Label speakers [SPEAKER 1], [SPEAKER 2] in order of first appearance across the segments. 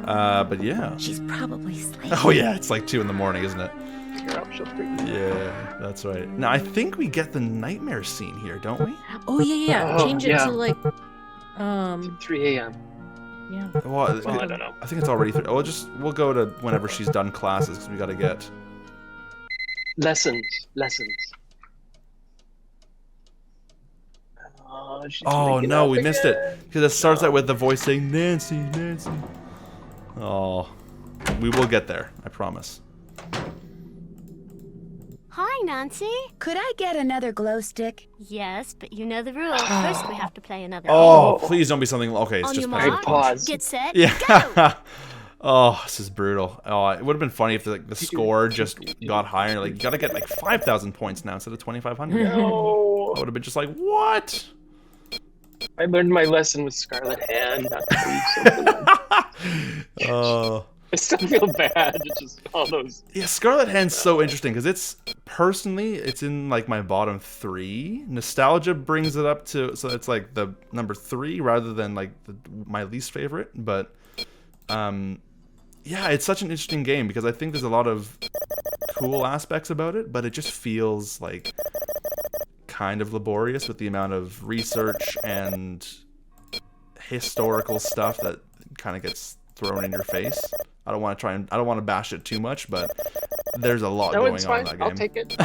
[SPEAKER 1] But yeah.
[SPEAKER 2] She's probably sleeping.
[SPEAKER 1] Oh yeah, it's like 2 in the morning, isn't it?
[SPEAKER 3] Yeah.
[SPEAKER 1] That's right. Now I think we get the nightmare scene here, don't we?
[SPEAKER 2] Oh yeah.
[SPEAKER 3] Oh,
[SPEAKER 2] Change it
[SPEAKER 3] yeah.
[SPEAKER 2] to like
[SPEAKER 3] 3 a.m.
[SPEAKER 2] yeah.
[SPEAKER 1] Well,
[SPEAKER 3] Well, I don't know.
[SPEAKER 1] I think it's already. We'll go to whenever she's done classes because we got to get.
[SPEAKER 3] Lessons. She's
[SPEAKER 1] Oh
[SPEAKER 3] waking
[SPEAKER 1] no,
[SPEAKER 3] up
[SPEAKER 1] we missed
[SPEAKER 3] again.
[SPEAKER 1] it because it starts out with the voice saying Nancy, Nancy. Oh, we will get there. I promise.
[SPEAKER 4] Hi, Nancy.
[SPEAKER 5] Could I get another glow stick?
[SPEAKER 4] Yes, but you know the rules. First, we have to play another.
[SPEAKER 1] Oh, please don't be something. Okay, it's
[SPEAKER 4] On
[SPEAKER 1] just
[SPEAKER 4] your
[SPEAKER 1] punch.
[SPEAKER 4] mark,
[SPEAKER 3] pause.
[SPEAKER 4] get set,
[SPEAKER 1] Yeah.
[SPEAKER 4] go.
[SPEAKER 1] Oh, this is brutal. Oh, it would have been funny if the score just got higher. Like you gotta get like 5,000 points now instead of 2,500.
[SPEAKER 3] No.
[SPEAKER 1] I would have been just like, what?
[SPEAKER 3] I learned my lesson with Scarlet Hand. Not to do something. I still feel bad. It's just all those.
[SPEAKER 1] Yeah, Scarlet Hand's so interesting because it's in like my bottom 3. Nostalgia brings it up to, so it's like the number 3 rather than like my least favorite. But yeah, it's such an interesting game because I think there's a lot of cool aspects about it, but it just feels like kind of laborious with the amount of research and historical stuff that kind of gets thrown in your face. I don't want to bash it too much, but there's a lot going on in that game.
[SPEAKER 3] I'll take it.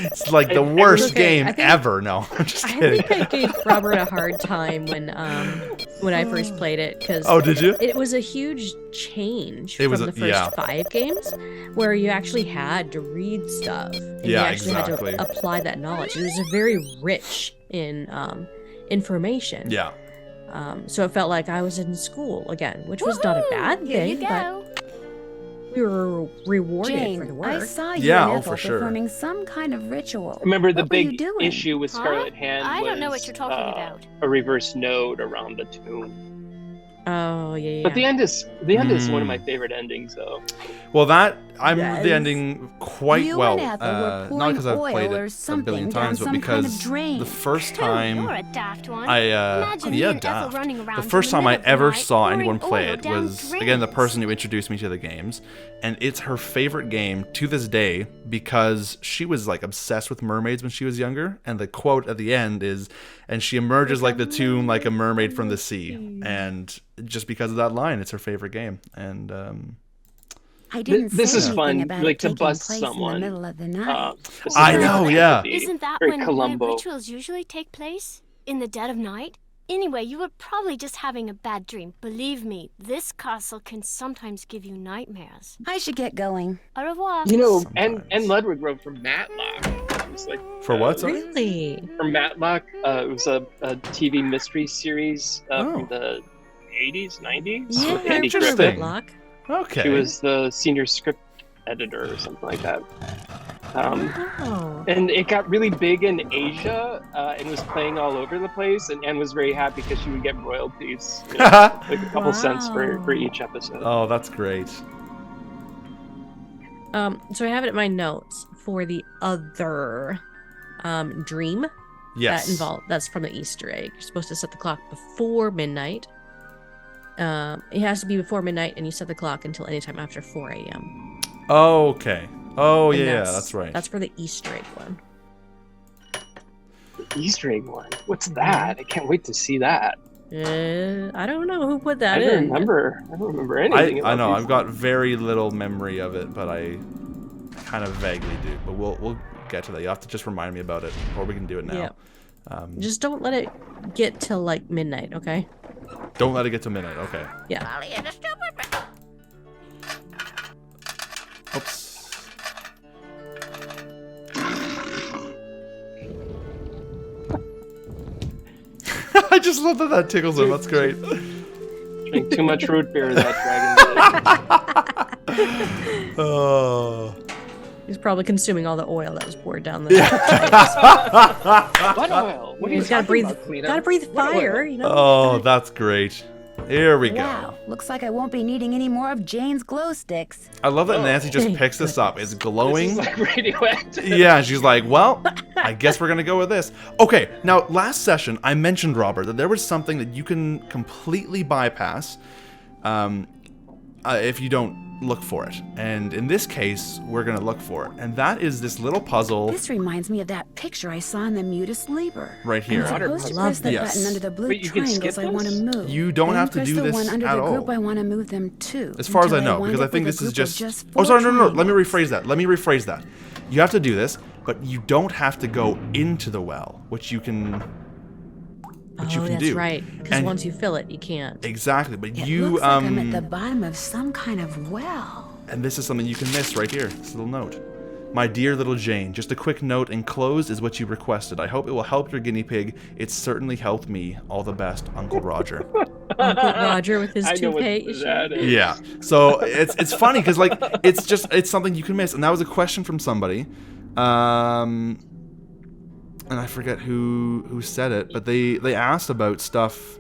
[SPEAKER 1] It's like the worst
[SPEAKER 2] Okay,
[SPEAKER 1] game ever. No, I'm just
[SPEAKER 2] I
[SPEAKER 1] kidding.
[SPEAKER 2] think I gave Robert a hard time when I first played it because
[SPEAKER 1] Oh, did you?
[SPEAKER 2] it was a huge change
[SPEAKER 1] It was
[SPEAKER 2] from the first 5 games where you actually had to read stuff and you
[SPEAKER 1] Yeah,
[SPEAKER 2] actually
[SPEAKER 1] exactly.
[SPEAKER 2] had to apply that knowledge. It was very rich in information.
[SPEAKER 1] Yeah.
[SPEAKER 2] So it felt like I was in school again, which was not a bad
[SPEAKER 4] Here you
[SPEAKER 2] thing, but
[SPEAKER 4] go.
[SPEAKER 2] we were rewarded
[SPEAKER 5] Jane,
[SPEAKER 2] for the
[SPEAKER 5] I
[SPEAKER 2] work.
[SPEAKER 5] saw you
[SPEAKER 1] Yeah,
[SPEAKER 5] and
[SPEAKER 1] oh,
[SPEAKER 5] Ethel
[SPEAKER 1] for sure.
[SPEAKER 5] performing some kind of ritual.
[SPEAKER 3] Remember the
[SPEAKER 5] What were you
[SPEAKER 3] big
[SPEAKER 5] doing?
[SPEAKER 3] issue with
[SPEAKER 4] Huh?
[SPEAKER 3] Scarlet Hand
[SPEAKER 4] I
[SPEAKER 3] was
[SPEAKER 4] don't know what you're talking about.
[SPEAKER 3] a reverse node around the tomb.
[SPEAKER 2] Oh yeah.
[SPEAKER 3] But the end is one of my favorite endings, though.
[SPEAKER 1] Well, that I remember the
[SPEAKER 5] Yes.
[SPEAKER 1] ending quite
[SPEAKER 5] You
[SPEAKER 1] well.
[SPEAKER 5] and Ethel were
[SPEAKER 1] Not
[SPEAKER 5] pouring
[SPEAKER 1] because I've
[SPEAKER 5] oil
[SPEAKER 1] played
[SPEAKER 5] or
[SPEAKER 1] it a
[SPEAKER 5] something
[SPEAKER 1] billion
[SPEAKER 5] down
[SPEAKER 1] times, but
[SPEAKER 5] some
[SPEAKER 1] because
[SPEAKER 5] kind of drain.
[SPEAKER 1] the first
[SPEAKER 4] You're
[SPEAKER 1] time
[SPEAKER 4] a daft one.
[SPEAKER 1] I
[SPEAKER 4] Imagine
[SPEAKER 1] yeah,
[SPEAKER 4] me and Ethel
[SPEAKER 1] daft.
[SPEAKER 4] running around
[SPEAKER 1] The
[SPEAKER 4] in
[SPEAKER 1] first
[SPEAKER 4] the
[SPEAKER 1] time I
[SPEAKER 4] middle of the
[SPEAKER 1] ever
[SPEAKER 4] night,
[SPEAKER 1] saw
[SPEAKER 4] pouring
[SPEAKER 1] anyone play
[SPEAKER 4] oil
[SPEAKER 1] it
[SPEAKER 4] down
[SPEAKER 1] was again the
[SPEAKER 4] drains.
[SPEAKER 1] person who introduced me to the games, and it's her favorite game to this day because she was like obsessed with mermaids when she was younger, and the quote at the end is, "And she emerges like the tomb, like a mermaid from the sea," and just because of that line, it's her favorite game, and
[SPEAKER 5] I didn't
[SPEAKER 3] This
[SPEAKER 5] say
[SPEAKER 3] is
[SPEAKER 5] anything
[SPEAKER 3] fun,
[SPEAKER 5] about
[SPEAKER 3] like,
[SPEAKER 5] it
[SPEAKER 3] to
[SPEAKER 5] taking
[SPEAKER 3] bust
[SPEAKER 5] place
[SPEAKER 3] someone.
[SPEAKER 5] in the middle of the night.
[SPEAKER 1] I know, yeah.
[SPEAKER 4] Isn't that
[SPEAKER 3] very
[SPEAKER 4] when
[SPEAKER 3] Columbo.
[SPEAKER 4] rituals usually take place? In the dead of night? Anyway, you were probably just having a bad dream. Believe me, this castle can sometimes give you nightmares.
[SPEAKER 5] I should get going.
[SPEAKER 4] Au revoir.
[SPEAKER 3] You know,
[SPEAKER 1] Sometimes.
[SPEAKER 3] and Ludwig wrote for Matlock. It was like
[SPEAKER 1] For what, sorry?
[SPEAKER 2] Really?
[SPEAKER 3] for Matlock, it was a TV mystery series
[SPEAKER 1] Oh.
[SPEAKER 3] from the 80s, 90s.
[SPEAKER 2] Yeah,
[SPEAKER 3] with
[SPEAKER 2] I
[SPEAKER 3] Andy
[SPEAKER 2] remember
[SPEAKER 3] Griffith.
[SPEAKER 2] Whitlock.
[SPEAKER 1] Okay.
[SPEAKER 3] She was the senior script editor or something like that.
[SPEAKER 2] Oh.
[SPEAKER 3] And it got really big in Asia and was playing all over the place, and Anne was very happy because she would get royalties, you know, like a couple cents for
[SPEAKER 2] Wow.
[SPEAKER 3] each episode.
[SPEAKER 1] Oh, that's great.
[SPEAKER 2] So I have it in my notes for the other dream
[SPEAKER 1] Yes.
[SPEAKER 2] that's from the Easter egg. You're supposed to set the clock before midnight. It has to be before midnight, and you set the clock until anytime after 4 a.m.
[SPEAKER 1] Okay. Oh,
[SPEAKER 2] And
[SPEAKER 1] yeah, that's right.
[SPEAKER 2] That's for the Easter egg one.
[SPEAKER 3] The Easter egg one. What's that? I can't wait to see that.
[SPEAKER 2] I don't know who put that
[SPEAKER 3] I don't
[SPEAKER 2] in.
[SPEAKER 3] remember. I don't remember anything.
[SPEAKER 1] I
[SPEAKER 3] about
[SPEAKER 1] know.
[SPEAKER 3] these.
[SPEAKER 1] I've got very little memory of it, but I kind of vaguely do. But we'll get to that. You have to just remind me about it, or we can do it now.
[SPEAKER 2] Yeah. Just don't let it get till like midnight, okay?
[SPEAKER 1] Don't let it get to midnight. Okay.
[SPEAKER 2] Yeah.
[SPEAKER 1] Oops. I just love that tickles him. That's great.
[SPEAKER 3] Drink too much root beer, that dragon.
[SPEAKER 1] Oh.
[SPEAKER 2] He's probably consuming all the oil that was poured down the.
[SPEAKER 3] What oil? What are you
[SPEAKER 2] He's gotta
[SPEAKER 3] talking
[SPEAKER 2] breathe.
[SPEAKER 3] about, Cleta?
[SPEAKER 2] Gotta breathe
[SPEAKER 3] What oil?
[SPEAKER 2] fire, you know.
[SPEAKER 1] Oh, that's great. Here we go.
[SPEAKER 5] Wow, looks like I won't be needing any more of Jane's glow sticks.
[SPEAKER 1] I love that
[SPEAKER 3] Oh.
[SPEAKER 1] Nancy just
[SPEAKER 2] Thank
[SPEAKER 1] picks this up. It's
[SPEAKER 3] This
[SPEAKER 1] glowing.
[SPEAKER 3] is like radioactive.
[SPEAKER 1] Yeah, she's like, well, I guess we're gonna go with this. Okay, now last session I mentioned, Robert, that there was something that you can completely bypass if you don't look for it. And in this case, we're going to look for it. And that is this little puzzle
[SPEAKER 5] This reminds me of that picture I saw in the Mutus Liber.
[SPEAKER 1] right here.
[SPEAKER 5] I'm supposed to
[SPEAKER 2] I love
[SPEAKER 5] press the
[SPEAKER 1] this.
[SPEAKER 5] button under the blue
[SPEAKER 3] Wait, you can skip
[SPEAKER 5] triangles I want to
[SPEAKER 3] this?
[SPEAKER 5] move.
[SPEAKER 1] You don't
[SPEAKER 5] Then
[SPEAKER 1] have to
[SPEAKER 5] press
[SPEAKER 1] do
[SPEAKER 5] the
[SPEAKER 1] this
[SPEAKER 5] one under
[SPEAKER 1] at
[SPEAKER 5] the group
[SPEAKER 1] all.
[SPEAKER 5] I want to move them to.
[SPEAKER 1] As far as I
[SPEAKER 5] until
[SPEAKER 1] know,
[SPEAKER 5] wind
[SPEAKER 1] because I
[SPEAKER 5] up
[SPEAKER 1] think
[SPEAKER 5] with
[SPEAKER 1] this
[SPEAKER 5] a
[SPEAKER 1] is
[SPEAKER 5] group of
[SPEAKER 1] just... Oh,
[SPEAKER 5] four
[SPEAKER 1] sorry, no. Let me
[SPEAKER 5] triangles.
[SPEAKER 1] rephrase that. You have to do this, but you don't have to go into the well, which you can... Which you
[SPEAKER 2] Oh,
[SPEAKER 1] can
[SPEAKER 2] that's
[SPEAKER 1] do.
[SPEAKER 2] right. Because
[SPEAKER 1] And-
[SPEAKER 2] once you fill it, you can't.
[SPEAKER 1] Exactly, but
[SPEAKER 5] It
[SPEAKER 1] you...
[SPEAKER 5] looks like I'm at the bottom of some kind of well.
[SPEAKER 1] And this is something you can miss right here. This little note. My dear little Jane, just a quick note enclosed is what you requested. I hope it will help your guinea pig. It certainly helped me. All the best, Uncle Roger.
[SPEAKER 2] Uncle Roger with his
[SPEAKER 3] I know what
[SPEAKER 2] toupee issue.
[SPEAKER 3] that is.
[SPEAKER 1] Yeah. So it's funny because like it's something you can miss, and that was a question from somebody, and I forget who said it, but they asked about stuff.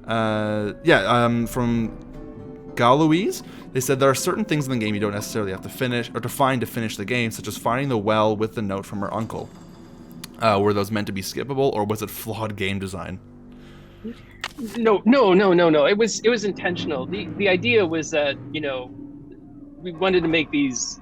[SPEAKER 1] From Gal Louise. They said there are certain things in the game you don't necessarily have to finish or to find to finish the game, such as finding the well with the note from her uncle. Were those meant to be skippable, or was it flawed game design?
[SPEAKER 3] No. It was intentional. The idea was that, you know, we wanted to make these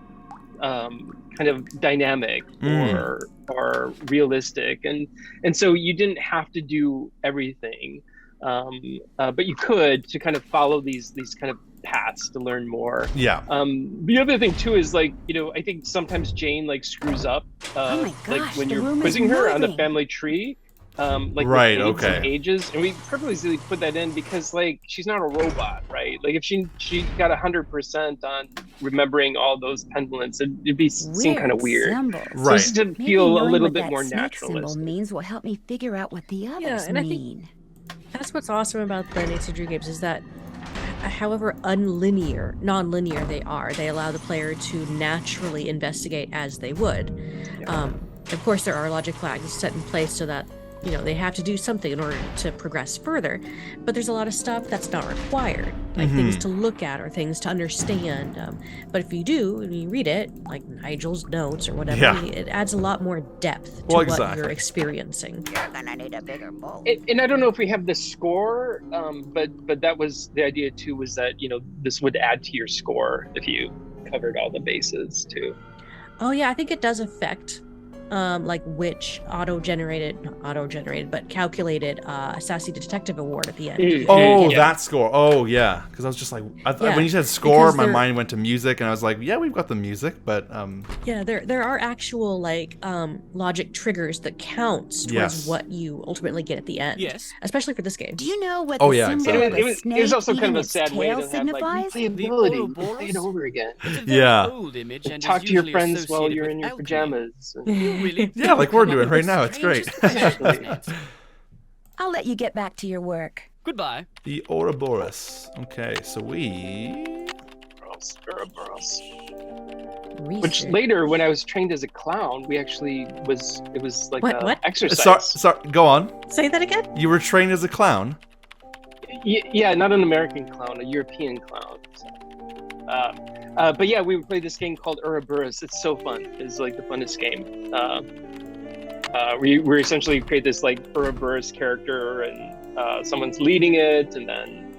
[SPEAKER 3] kind of dynamic or realistic, and so you didn't have to do everything, but you could to kind of follow these kind of paths to learn more.
[SPEAKER 1] Yeah.
[SPEAKER 3] The other thing too is, like, you know, I think sometimes Jane like screws up
[SPEAKER 5] Oh my
[SPEAKER 3] like
[SPEAKER 5] gosh,
[SPEAKER 3] when
[SPEAKER 5] the
[SPEAKER 3] you're
[SPEAKER 5] room is
[SPEAKER 3] quizzing her on the
[SPEAKER 5] moving.
[SPEAKER 3] family tree, like
[SPEAKER 1] Right,
[SPEAKER 3] with dates and
[SPEAKER 1] okay.
[SPEAKER 3] ages, and we purposely put that in because, like, she's not a robot, right? Like, if she got 100% on remembering all those pendulums, it'd be seem kind of weird.
[SPEAKER 5] Symbols.
[SPEAKER 3] So
[SPEAKER 1] Right.
[SPEAKER 3] just to
[SPEAKER 5] Maybe
[SPEAKER 3] feel a
[SPEAKER 5] knowing
[SPEAKER 3] little
[SPEAKER 5] what
[SPEAKER 3] bit
[SPEAKER 5] that
[SPEAKER 3] more
[SPEAKER 5] snake symbol
[SPEAKER 3] naturalistic.
[SPEAKER 5] means will help me figure out what the others
[SPEAKER 2] and I think-
[SPEAKER 5] mean.
[SPEAKER 2] That's what's awesome about the Nancy Drew games is that, however non-linear they are, they allow the player to naturally investigate as they would. Of course, there are logic flags set in place so that, you know, they have to do something in order to progress further. But there's a lot of stuff that's not required, like things to look at or things to understand. But if you do, and you read it, like Nigel's notes or whatever,
[SPEAKER 1] Yeah.
[SPEAKER 2] it adds a lot more depth to
[SPEAKER 1] Well,
[SPEAKER 2] what
[SPEAKER 1] exactly.
[SPEAKER 2] you're experiencing.
[SPEAKER 5] You're gonna need a bigger bowl.
[SPEAKER 3] And I don't know if we have the score, but that was the idea too, was that, you know, this would add to your score if you covered all the bases too.
[SPEAKER 2] Oh yeah, I think it does affect like which not calculated Sassy Detective Award at the end.
[SPEAKER 1] Oh,
[SPEAKER 3] Yeah.
[SPEAKER 1] that score. Oh, yeah. Because I was just like,
[SPEAKER 2] Yeah,
[SPEAKER 1] when you said score,
[SPEAKER 2] because
[SPEAKER 1] my
[SPEAKER 2] they're-
[SPEAKER 1] mind went to music, and I was like, yeah, we've got the music, but
[SPEAKER 2] Yeah, there are actual like logic triggers that counts towards
[SPEAKER 1] Yes.
[SPEAKER 2] what you ultimately get at the end.
[SPEAKER 6] Yes.
[SPEAKER 2] Especially for this game.
[SPEAKER 5] Do you know what
[SPEAKER 1] Oh,
[SPEAKER 5] the
[SPEAKER 1] yeah,
[SPEAKER 5] symbol
[SPEAKER 1] exactly.
[SPEAKER 5] of
[SPEAKER 3] It
[SPEAKER 5] a
[SPEAKER 3] was
[SPEAKER 5] snake
[SPEAKER 3] also kind
[SPEAKER 5] eating
[SPEAKER 3] of a
[SPEAKER 5] its
[SPEAKER 3] sad way
[SPEAKER 5] tail
[SPEAKER 3] to have, like,
[SPEAKER 5] signifies?
[SPEAKER 3] replayability.
[SPEAKER 6] Ouroboros?
[SPEAKER 3] Play it over again.
[SPEAKER 6] It's a very
[SPEAKER 1] Yeah.
[SPEAKER 6] old image and
[SPEAKER 3] Talk
[SPEAKER 6] is
[SPEAKER 3] to your
[SPEAKER 6] usually
[SPEAKER 3] friends while
[SPEAKER 6] associated
[SPEAKER 3] you're
[SPEAKER 6] with
[SPEAKER 3] in your
[SPEAKER 6] alchemy.
[SPEAKER 3] pajamas.
[SPEAKER 6] You really
[SPEAKER 1] Yeah, like we're
[SPEAKER 6] come up
[SPEAKER 1] doing
[SPEAKER 6] with
[SPEAKER 1] right
[SPEAKER 6] the
[SPEAKER 1] now. It's great.
[SPEAKER 6] strangest questions, Nancy.
[SPEAKER 5] I'll let you get back to your work.
[SPEAKER 6] Goodbye.
[SPEAKER 1] the Ouroboros. Okay, so we...
[SPEAKER 3] Ouroboros. Which
[SPEAKER 2] Research.
[SPEAKER 3] later, when I was trained as a clown, we actually it was like
[SPEAKER 2] What?
[SPEAKER 3] exercise.
[SPEAKER 1] Sorry, go on.
[SPEAKER 2] Say that again?
[SPEAKER 1] You were trained as a clown?
[SPEAKER 3] Yeah, not an American clown, a European clown. But yeah, we would play this game called Ouroboros. It's so fun. It's like the funnest game. We essentially create this like Ouroboros character, and someone's leading it, and then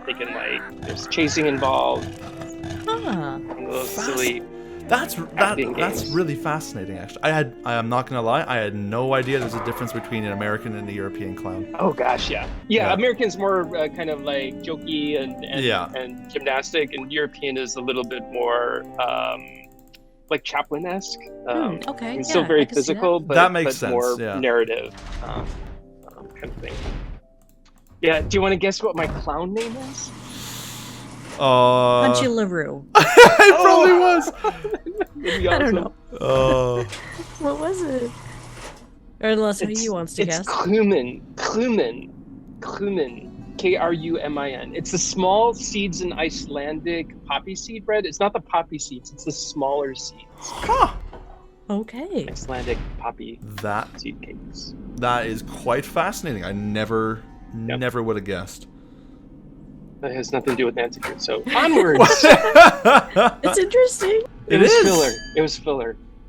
[SPEAKER 3] they can there's chasing involved.
[SPEAKER 2] Huh.
[SPEAKER 3] One of those silly.
[SPEAKER 1] That's
[SPEAKER 3] Acting
[SPEAKER 1] that's
[SPEAKER 3] games.
[SPEAKER 1] really fascinating, actually. I'm not gonna lie, I had no idea there's a difference between an American and a European clown.
[SPEAKER 3] Oh gosh, yeah.
[SPEAKER 1] Yeah.
[SPEAKER 3] American's more kind of like jokey and
[SPEAKER 1] Yeah.
[SPEAKER 3] and gymnastic, and European is a little bit more like Chaplin-esque.
[SPEAKER 2] Okay.
[SPEAKER 3] It's
[SPEAKER 2] yeah,
[SPEAKER 3] still very
[SPEAKER 2] I can see that.
[SPEAKER 3] physical, but
[SPEAKER 1] That makes
[SPEAKER 3] but
[SPEAKER 1] sense,
[SPEAKER 3] more
[SPEAKER 1] yeah.
[SPEAKER 3] narrative kind of thing. Yeah. Do you want to guess what my clown name is?
[SPEAKER 2] Punchy LaRue.
[SPEAKER 1] It probably was.
[SPEAKER 3] Maybe
[SPEAKER 2] I don't
[SPEAKER 3] also-
[SPEAKER 2] know. What was it? Or unless who
[SPEAKER 3] It's,
[SPEAKER 2] you wants to
[SPEAKER 3] it's
[SPEAKER 2] guess.
[SPEAKER 3] Klumin. Krumin. It's the small seeds in Icelandic poppy seed bread. It's not the poppy seeds, it's the smaller seeds.
[SPEAKER 1] Huh.
[SPEAKER 2] Okay.
[SPEAKER 3] Icelandic poppy
[SPEAKER 1] That
[SPEAKER 3] seed cakes.
[SPEAKER 1] is quite fascinating. I never would have guessed.
[SPEAKER 3] That has nothing to do with Nancy Drew. So onwards.
[SPEAKER 2] It's interesting.
[SPEAKER 1] It
[SPEAKER 3] was
[SPEAKER 1] is.
[SPEAKER 3] filler. It was filler.